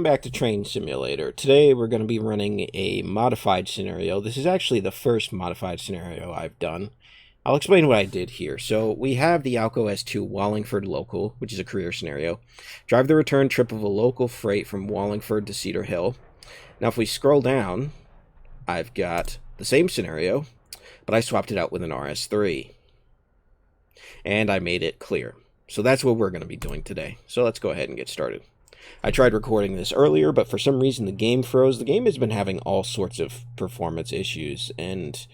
welcome back to Train Simulator. Today we're going to be running a modified scenario. This is actually the first modified scenario I've done. I'll explain what I did here. So we have the Alco RS3 Wallingford local, which is a career scenario. Drive the return trip of a local freight from Wallingford to Cedar Hill. Now if we scroll down, I've got the same scenario, but I swapped it out with an RS3. And I made it clear. So that's what we're going to be doing today. So let's go ahead and get started. I tried recording this earlier, but for some reason the game froze. The game has been having all sorts of performance issues, and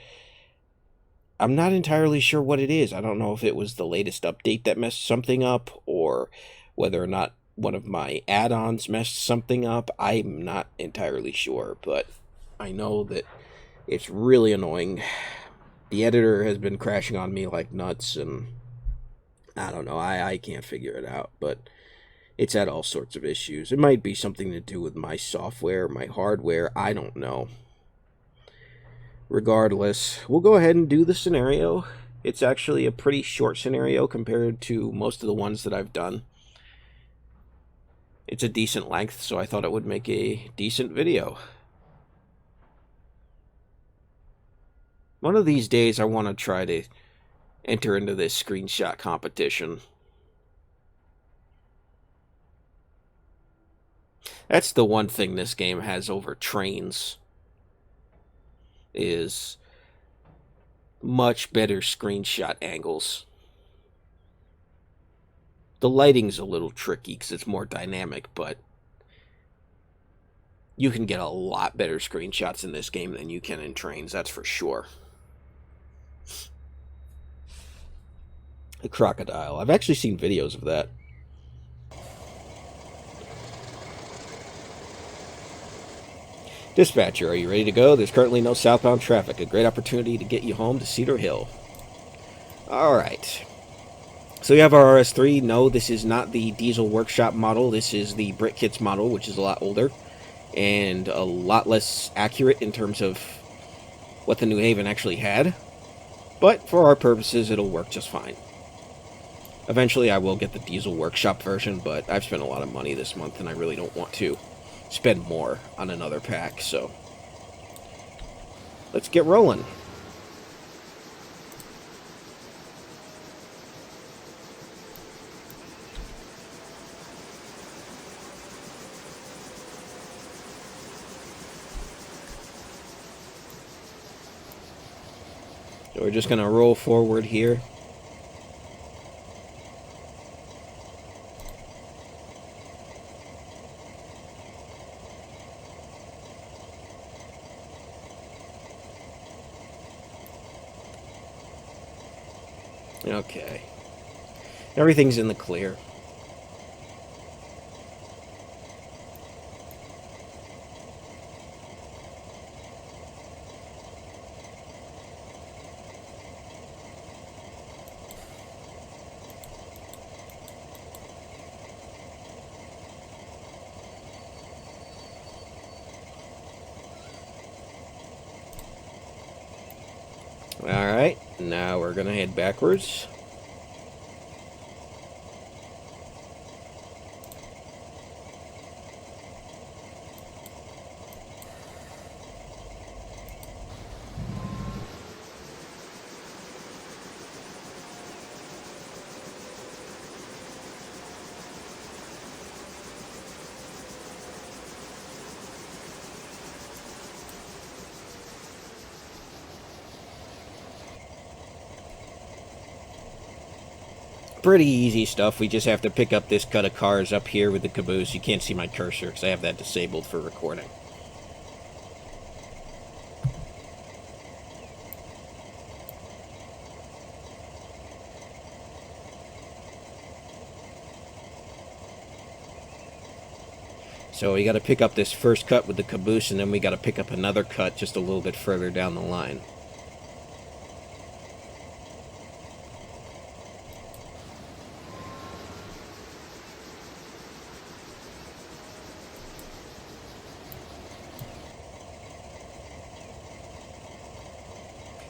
I'm not entirely sure what it is. I don't know if it was the latest update that messed something up, or whether or not one of my add-ons messed something up. I'm not entirely sure, but I know that it's really annoying. The editor has been crashing on me like nuts, and I don't know, I can't figure it out, but it's had all sorts of issues. It might be something to do with my software, my hardware, I don't know. Regardless, we'll go ahead and do the scenario. It's actually a pretty short scenario compared to most of the ones that I've done. It's a decent length, so I thought it would make a decent video. One of these days I want to try to enter into this screenshot competition. That's the one thing this game has over trains, is much better screenshot angles. The lighting's a little tricky because it's more dynamic, but you can get a lot better screenshots in this game than you can in trains, that's for sure. A crocodile. I've actually seen videos of that. Dispatcher, are you ready to go? There's currently no southbound traffic. A great opportunity to get you home to Cedar Hill. Alright. So we have our RS3. No, this is not the Diesel Workshop model. This is the BritKits model, which is a lot older and a lot less accurate in terms of what the New Haven actually had. But for our purposes, it'll work just fine. Eventually, I will get the Diesel Workshop version, but I've spent a lot of money this month, and I really don't want to spend more on another pack, so let's get rolling. So we're just going to roll forward here. Okay. Everything's in the clear. Alright, now we're gonna head backwards. Pretty easy stuff. We just have to pick up this cut of cars up here with the caboose. You can't see my cursor because I have that disabled for recording. So we got to pick up this first cut with the caboose, and then we got to pick up another cut just a little bit further down the line.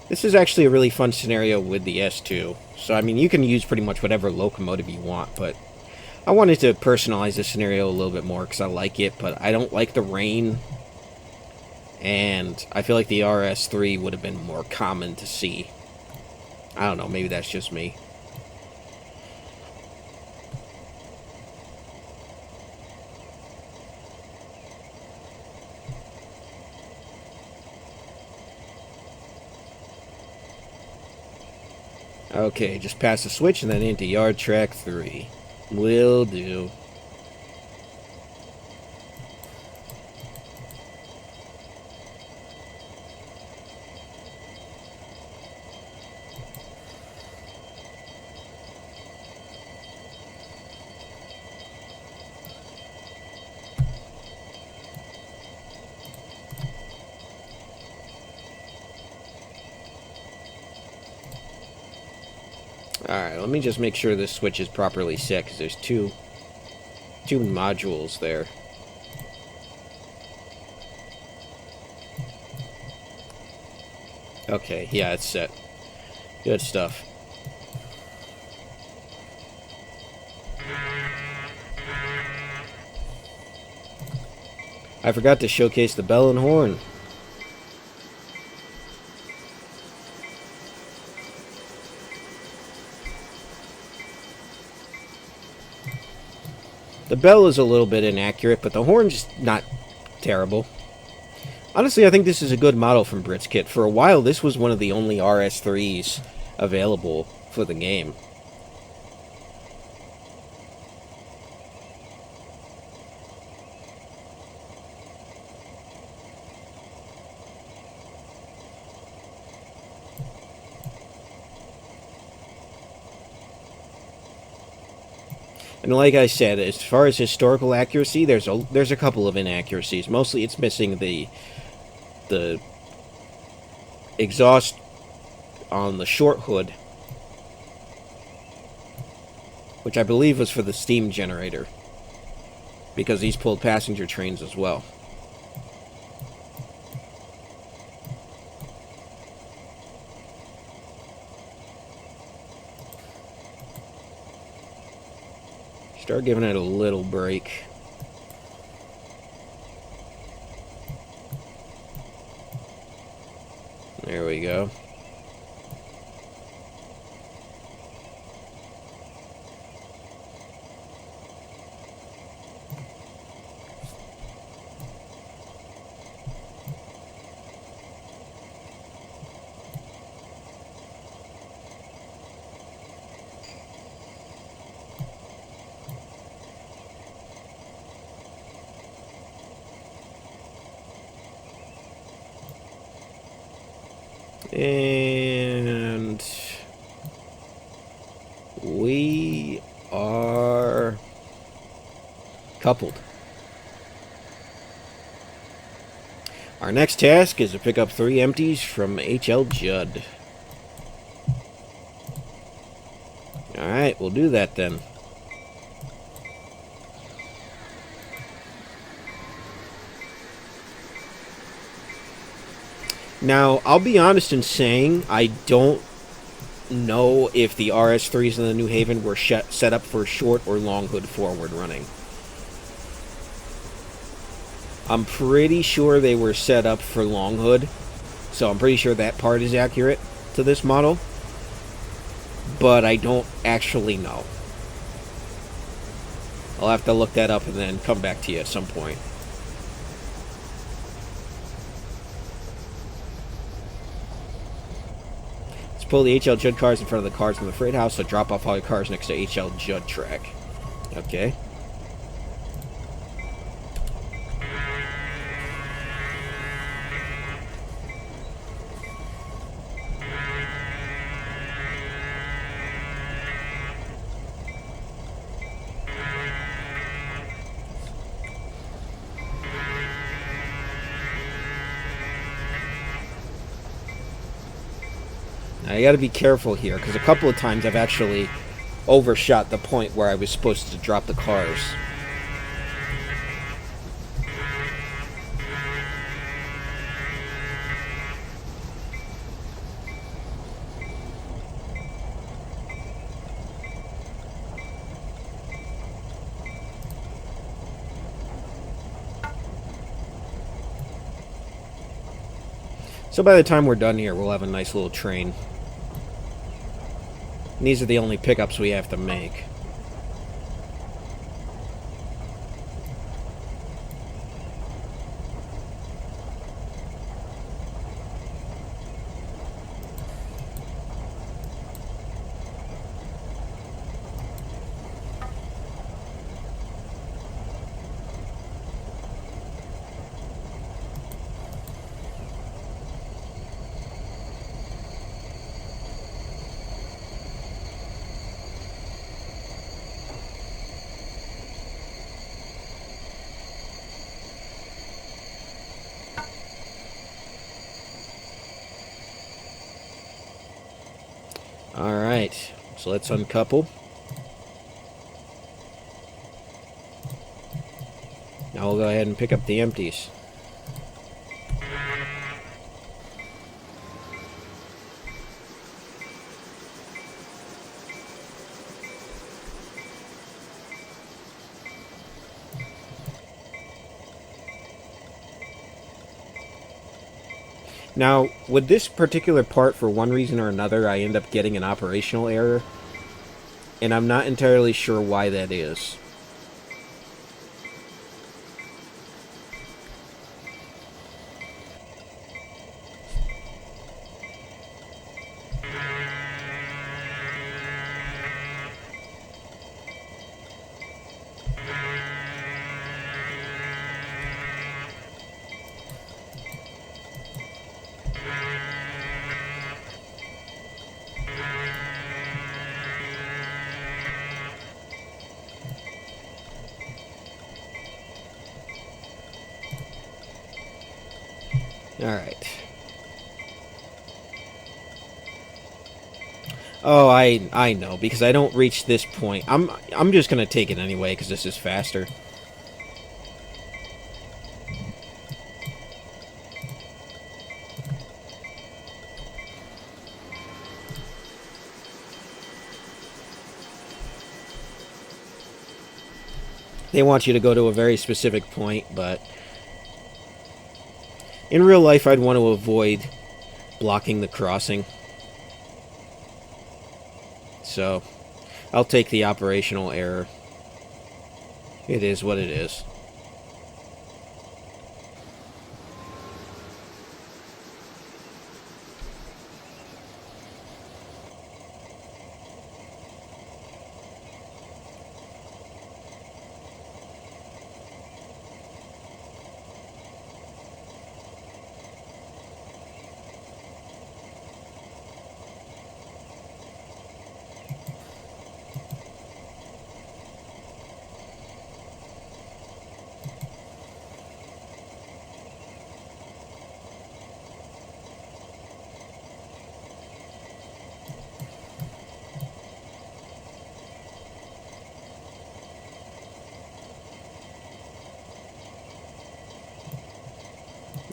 This is actually a really fun scenario with the S2. So, I mean, you can use pretty much whatever locomotive you want, but I wanted to personalize the scenario a little bit more because I like it, but I don't like the rain. And I feel like the RS3 would have been more common to see. I don't know, maybe that's just me. Okay, just pass the switch and then into yard track 3. Will do. Alright, let me just make sure this switch is properly set, because there's two modules there. Okay, yeah, it's set. Good stuff. I forgot to showcase the bell and horn. The bell is a little bit inaccurate, but the horn's not terrible. Honestly, I think this is a good model from Brit's Kit. For a while, this was one of the only RS3s available for the game. And like I said, as far as historical accuracy, there's a couple of inaccuracies. Mostly, it's missing the exhaust on the short hood, which I believe was for the steam generator, because these pulled passenger trains as well. Start giving it a little break. There we go. And we are coupled. Our next task is to pick up 3 empties from HL Judd. Alright, we'll do that then. Now, I'll be honest in saying I don't know if the RS3s in the New Haven were set up for short or long hood forward running. I'm pretty sure they were set up for long hood, so I'm pretty sure that part is accurate to this model, but I don't actually know. I'll have to look that up and then come back to you at some point. Pull the HL Judd cars in front of the cars from the freight house, so drop off all your cars next to HL Judd track. Okay. Now, you gotta be careful here, because a couple of times I've actually overshot the point where I was supposed to drop the cars. So by the time we're done here, we'll have a nice little train. And these are the only pickups we have to make. Alright, so let's uncouple. Now we'll go ahead and pick up the empties. Now, with this particular part, for one reason or another, I end up getting an operational error. And I'm not entirely sure why that is. Alright. Oh, I know, because I don't reach this point. I'm just gonna take it anyway, because this is faster. They want you to go to a very specific point, but in real life, I'd want to avoid blocking the crossing. So, I'll take the operational error. It is what it is.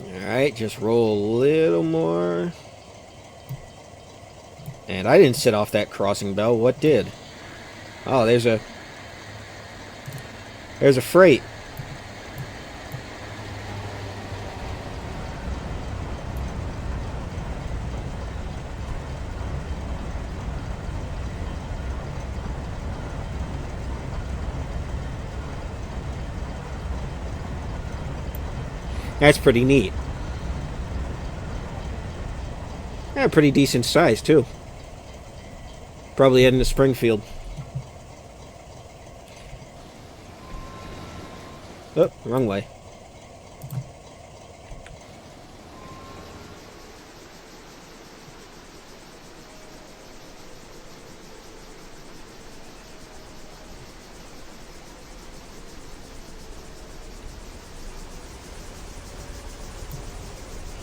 Alright, just roll a little more. And I didn't set off that crossing bell. What did? Oh, there's a freight. That's pretty neat. Yeah, pretty decent size, too. Probably heading to Springfield. Oh, wrong way.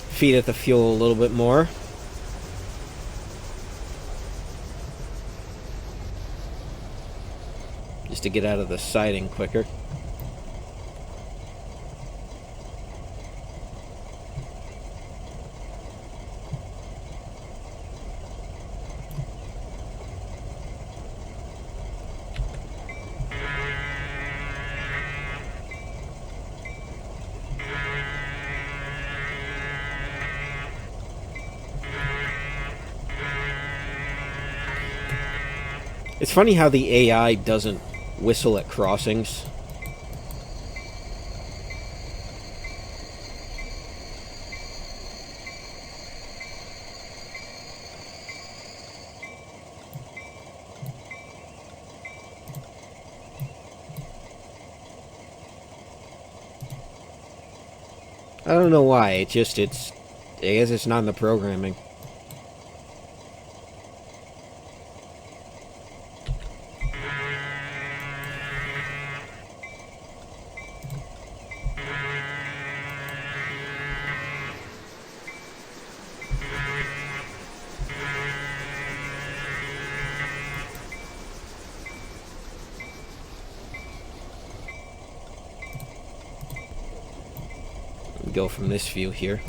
Feed it the fuel a little bit more. Just to get out of the siding quicker. It's funny how the AI doesn't whistle at crossings. I don't know why, I guess it's not in the programming. Go from this view here.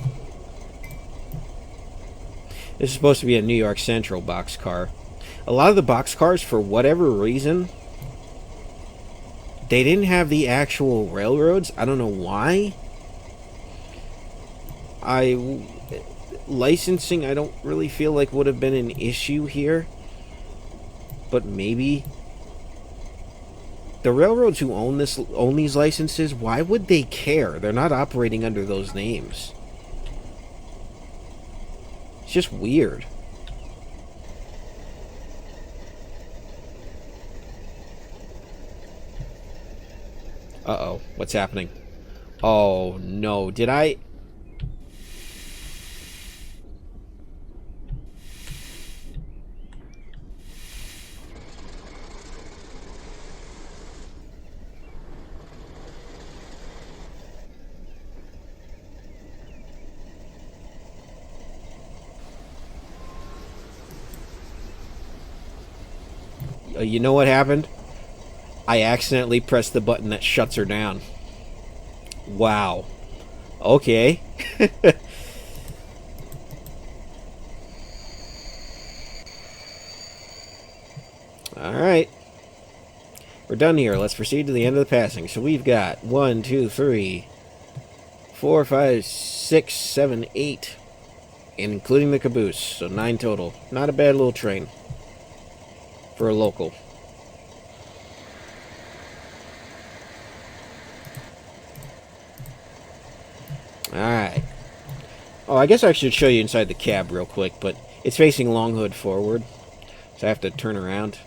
This is supposed to be a New York Central boxcar. A lot of the boxcars, for whatever reason, they didn't have the actual railroads. I don't know why. Licensing, I don't really feel like would have been an issue here. But maybe. The railroads who own these licenses, why would they care? They're not operating under those names. It's just weird. Uh-oh, what's happening? Oh, no, did I... You know what happened? I accidentally pressed the button that shuts her down. Wow. Okay. Alright. We're done here. Let's proceed to the end of the passing. So we've got 1, 2, 3, 4, 5, 6, 7, 8. Including the caboose. So 9 total. Not a bad little train. For a local. Alright. Oh, I guess I should show you inside the cab real quick, but it's facing long hood forward. So I have to turn around.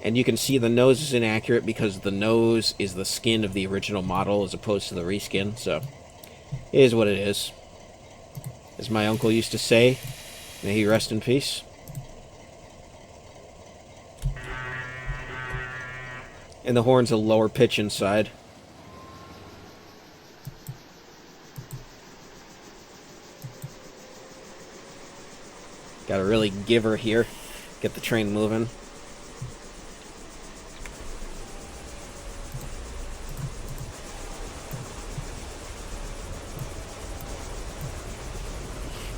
And you can see the nose is inaccurate because the nose is the skin of the original model as opposed to the reskin, so it is what it is. As my uncle used to say, may he rest in peace. And the horn's a lower pitch inside. Gotta really give her here. Get the train moving.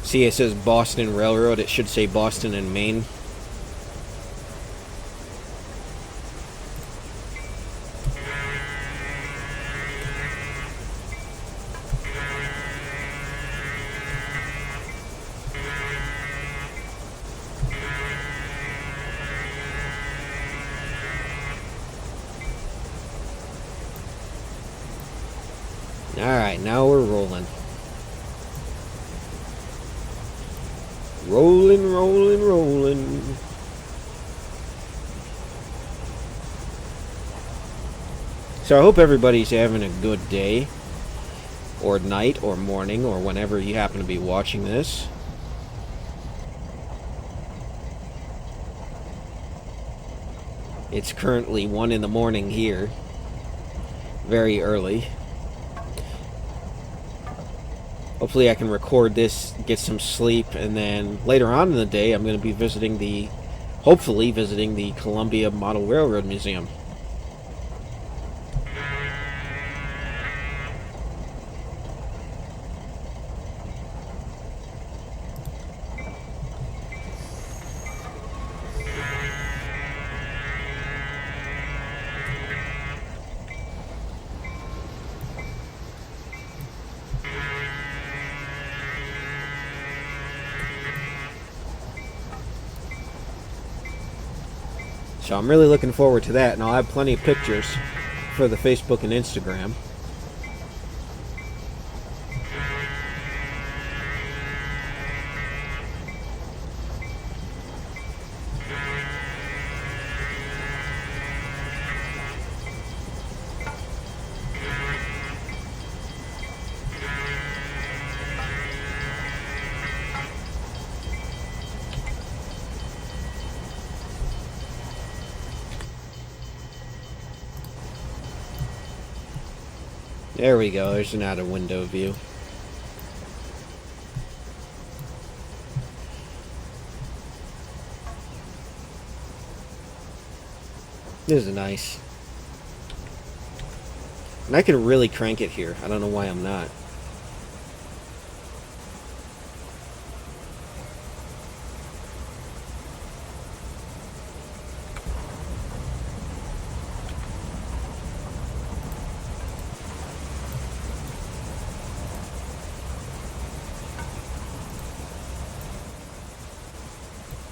See, it says Boston Railroad. It should say Boston and Maine. Alright, now we're rolling. Rolling, rolling, rolling. So I hope everybody's having a good day, or night, or morning, or whenever you happen to be watching this. It's currently 1 in the morning here. Very early. Hopefully I can record this, get some sleep, and then later on in the day I'm going to be hopefully visiting the Columbia Model Railroad Museum. So I'm really looking forward to that, and I'll have plenty of pictures for the Facebook and Instagram. There we go, there's an out of window view. This is nice. And I can really crank it here. I don't know why I'm not.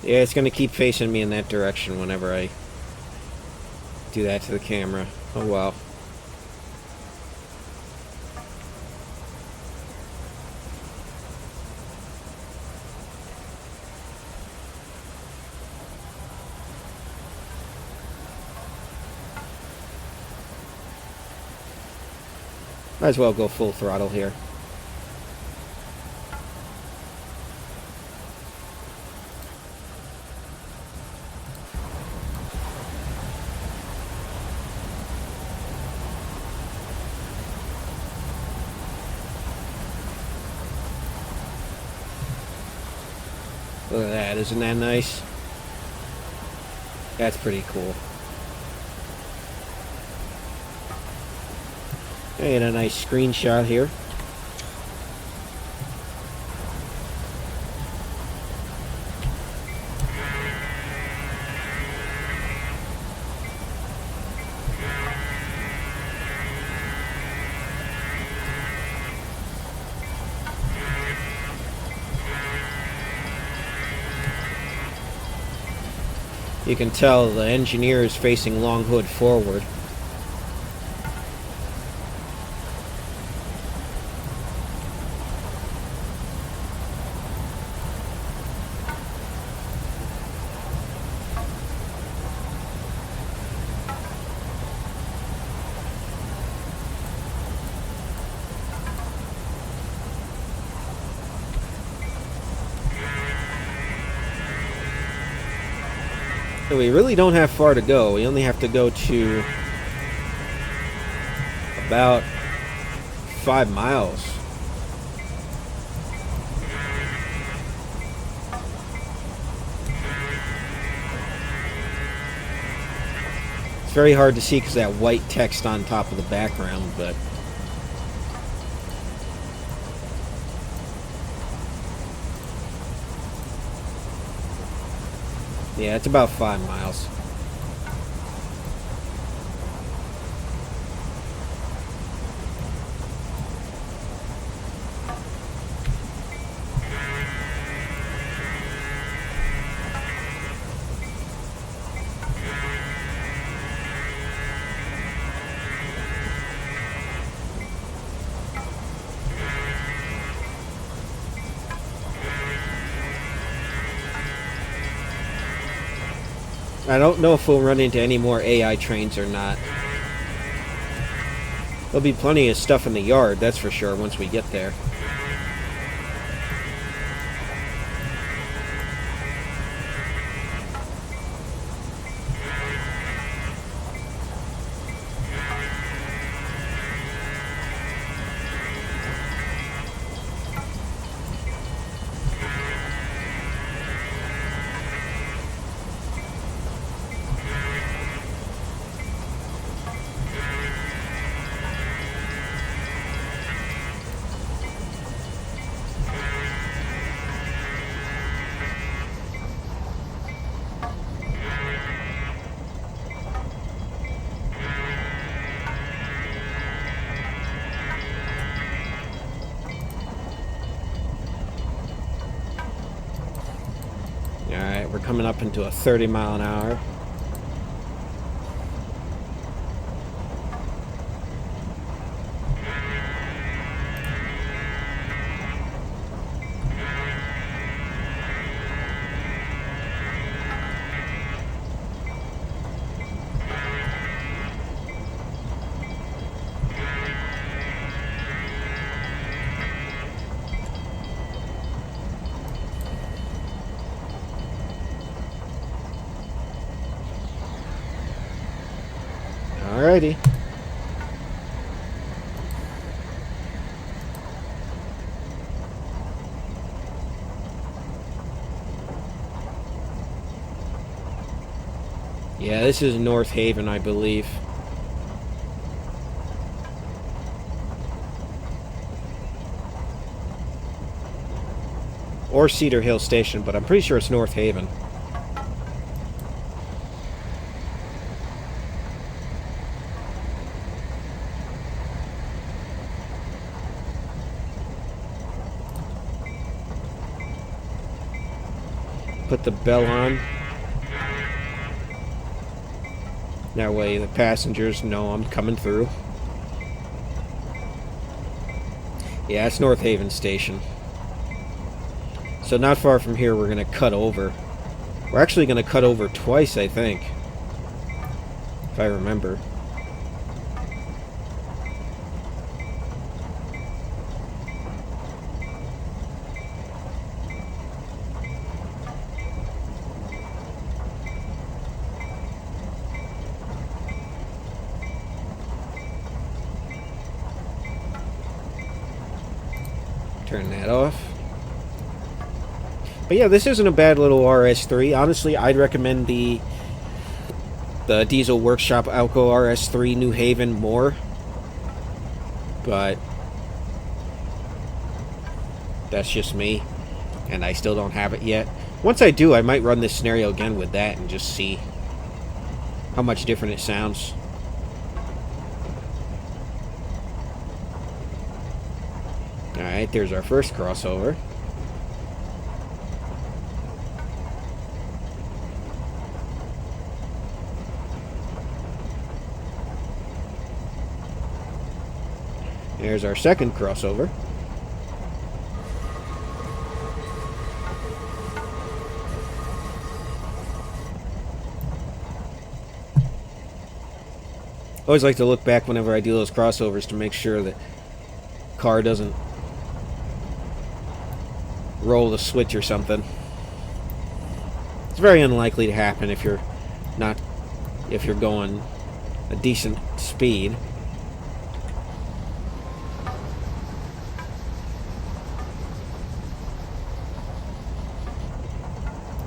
Yeah, it's going to keep facing me in that direction whenever I do that to the camera. Oh well. Might as well go full throttle here. Look at that, isn't that nice? That's pretty cool. And a nice screenshot here. You can tell the engineer is facing long hood forward. So we really don't have far to go. We only have to go to about 5 miles. It's very hard to see because that white text on top of the background, but yeah, it's about 5 miles. I don't know if we'll run into any more AI trains or not. There'll be plenty of stuff in the yard, that's for sure, once we get there. Alright, we're coming up into a 30 mile an hour. Alrighty. Yeah, this is North Haven, I believe. Or Cedar Hill Station, but I'm pretty sure it's North Haven. Put the bell on. That way the passengers know I'm coming through. Yeah, it's North Haven Station. So not far from here we're going to cut over. We're actually going to cut over twice, I think. If I remember. Turn that off. But yeah, this isn't a bad little RS3. Honestly, I'd recommend the Diesel Workshop Alco RS3 New Haven more. But that's just me. And I still don't have it yet. Once I do, I might run this scenario again with that and just see how much different it sounds. Alright, there's our first crossover. There's our second crossover. I always like to look back whenever I do those crossovers to make sure that car doesn't roll the switch or something. It's very unlikely to happen if you're going a decent speed.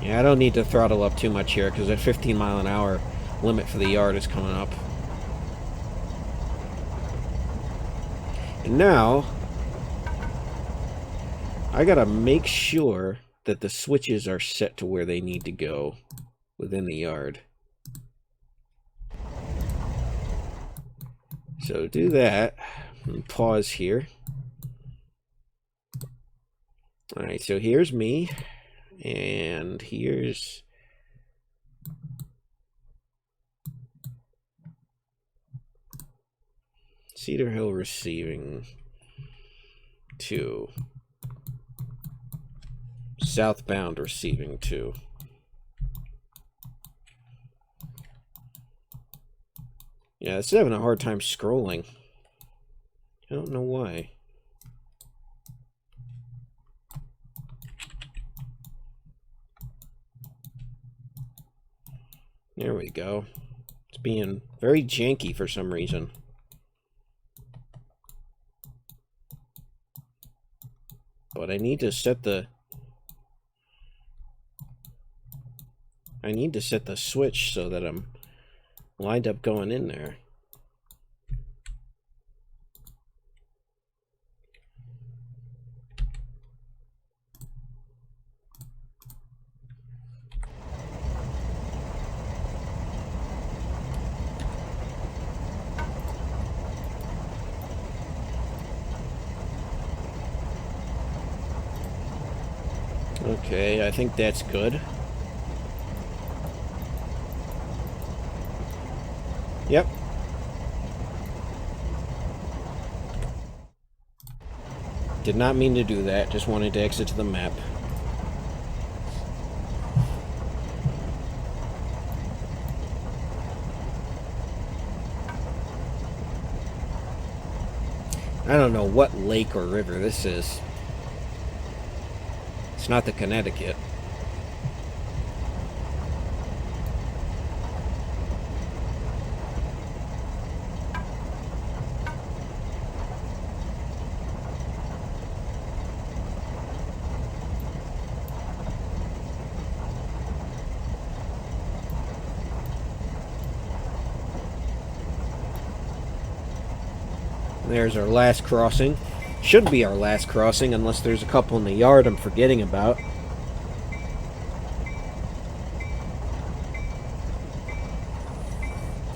Yeah, I don't need to throttle up too much here because that 15-mile-an-hour limit for the yard is coming up. And now I gotta make sure that the switches are set to where they need to go within the yard. So do that and pause here. Alright, so here's me, and here's Cedar Hill receiving 2. Southbound receiving 2. Yeah, it's having a hard time scrolling. I don't know why. There we go. It's being very janky for some reason. But I need to set the switch so that I'm lined up going in there. Okay, I think that's good. Yep. Did not mean to do that, just wanted to exit to the map. I don't know what lake or river this is. It's not the Connecticut. There's our last crossing. Should be our last crossing, unless there's a couple in the yard I'm forgetting about.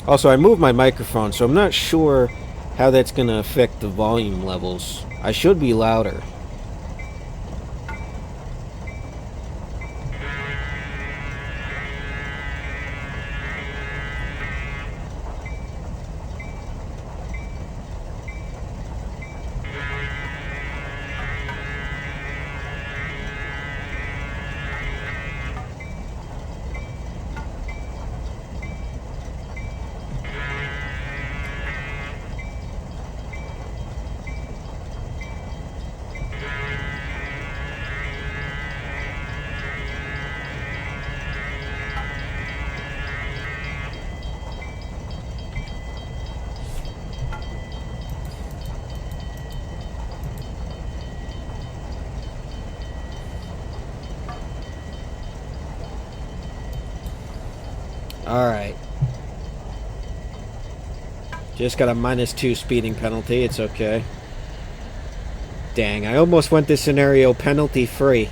Also, I moved my microphone, so I'm not sure how that's going to affect the volume levels. I should be louder. Alright. Just got a -2 speeding penalty. It's okay. Dang, I almost went this scenario penalty free.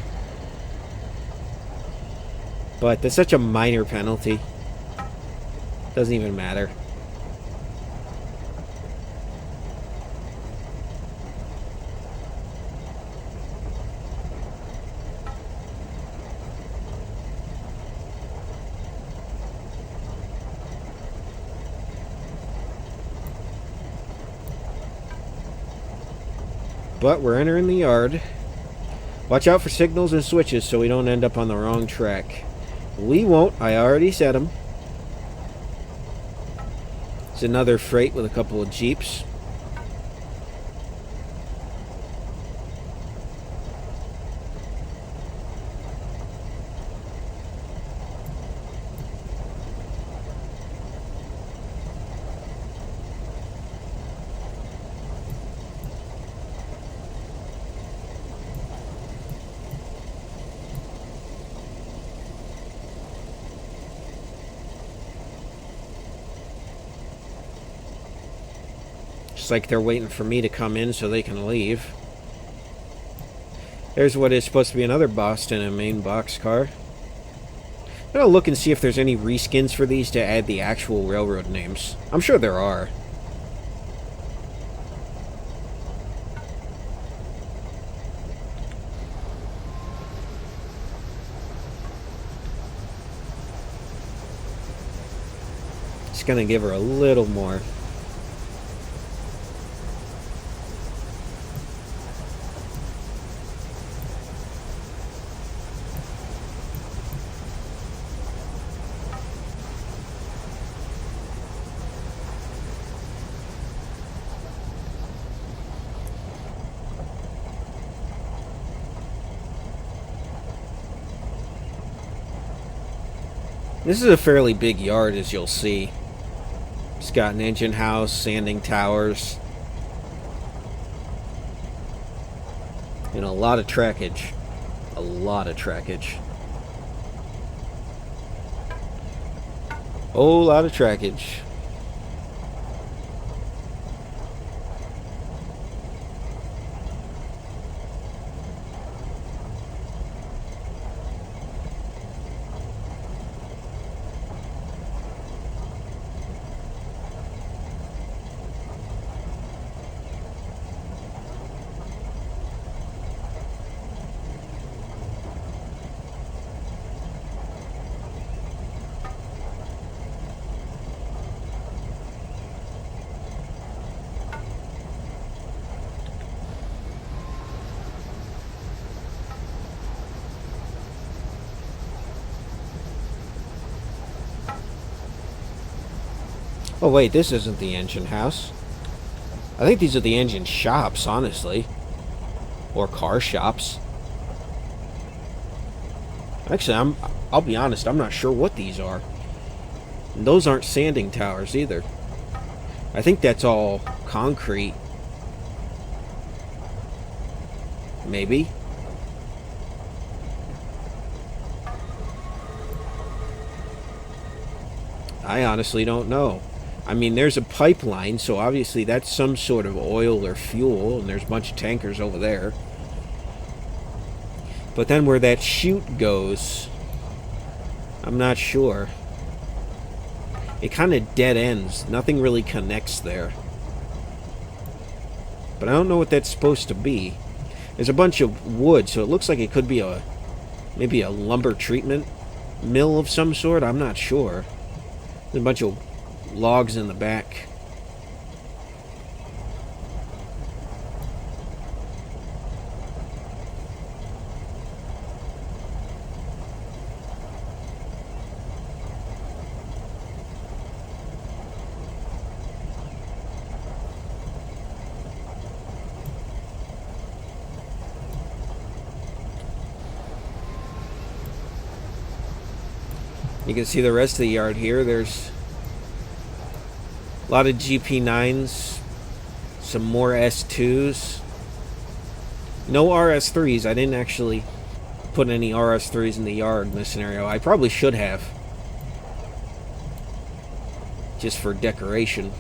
But that's such a minor penalty. Doesn't even matter. But we're entering the yard. Watch out for signals and switches so we don't end up on the wrong track. We won't. I already said them. It's another freight with a couple of Jeeps. It's like they're waiting for me to come in so they can leave. There's what is supposed to be another Boston and main boxcar. I'm gonna look and see if there's any reskins for these to add the actual railroad names. I'm sure there are. Just gonna give her a little more. This is a fairly big yard, as you'll see. It's got an engine house, sanding towers, and a lot of trackage. A lot of trackage. Whole lot of trackage. Oh wait, this isn't the engine house. I think these are the engine shops, honestly. Or car shops. Actually, I'll be honest, I'm not sure what these are. And those aren't sanding towers either. I think that's all concrete. Maybe. I honestly don't know. I mean, there's a pipeline, so obviously that's some sort of oil or fuel, and there's a bunch of tankers over there. But then where that chute goes, I'm not sure. It kind of dead ends. Nothing really connects there. But I don't know what that's supposed to be. There's a bunch of wood, so it looks like it could be maybe a lumber treatment mill of some sort. I'm not sure. There's a bunch of logs in the back. You can see the rest of the yard here. There's a lot of GP9s, some more S2s. No RS3s. I didn't actually put any RS3s in the yard in this scenario. I probably should have. Just for decoration.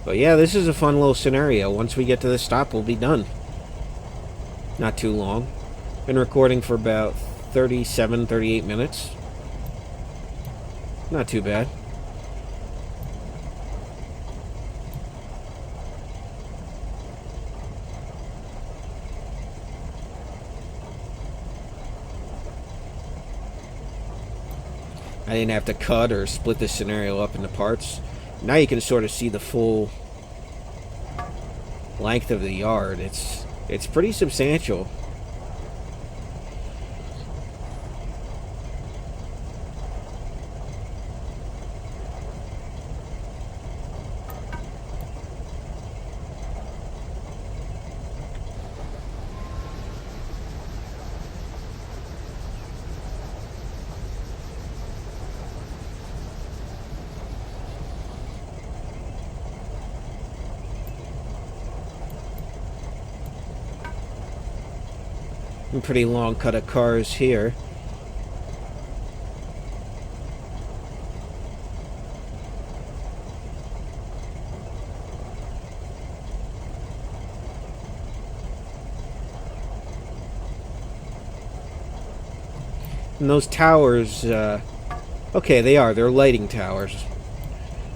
But yeah, this is a fun little scenario. Once we get to the stop, we'll be done. Not too long. Been recording for about 37, 38 minutes. Not too bad. I didn't have to cut or split this scenario up into parts. Now you can sort of see the full length of the yard. It's pretty substantial. A pretty long cut of cars here. And those towers, okay, they're lighting towers.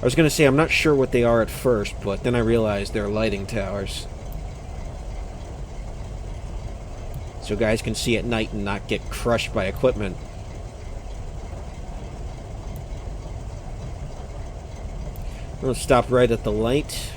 I was going to say I'm not sure what they are at first, but then I realized they're lighting towers. So guys can see at night and not get crushed by equipment. We'll stop right at the light.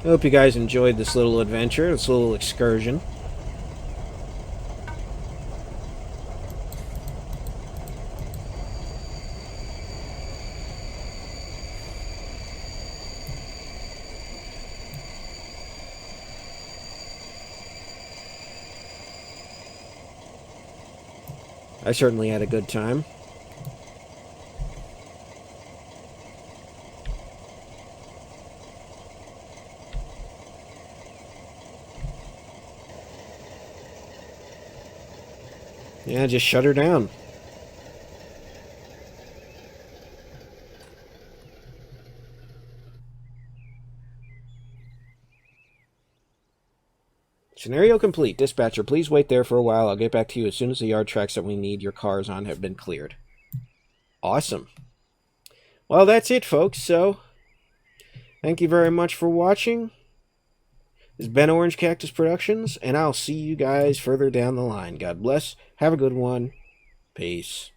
I hope you guys enjoyed this little adventure, this little excursion. I certainly had a good time. Yeah, just shut her down. Scenario complete. Dispatcher, please wait there for a while. I'll get back to you as soon as the yard tracks that we need your cars on have been cleared. Awesome. Well, that's it, folks. So, thank you very much for watching. This has been Orange Cactus Productions, and I'll see you guys further down the line. God bless. Have a good one. Peace.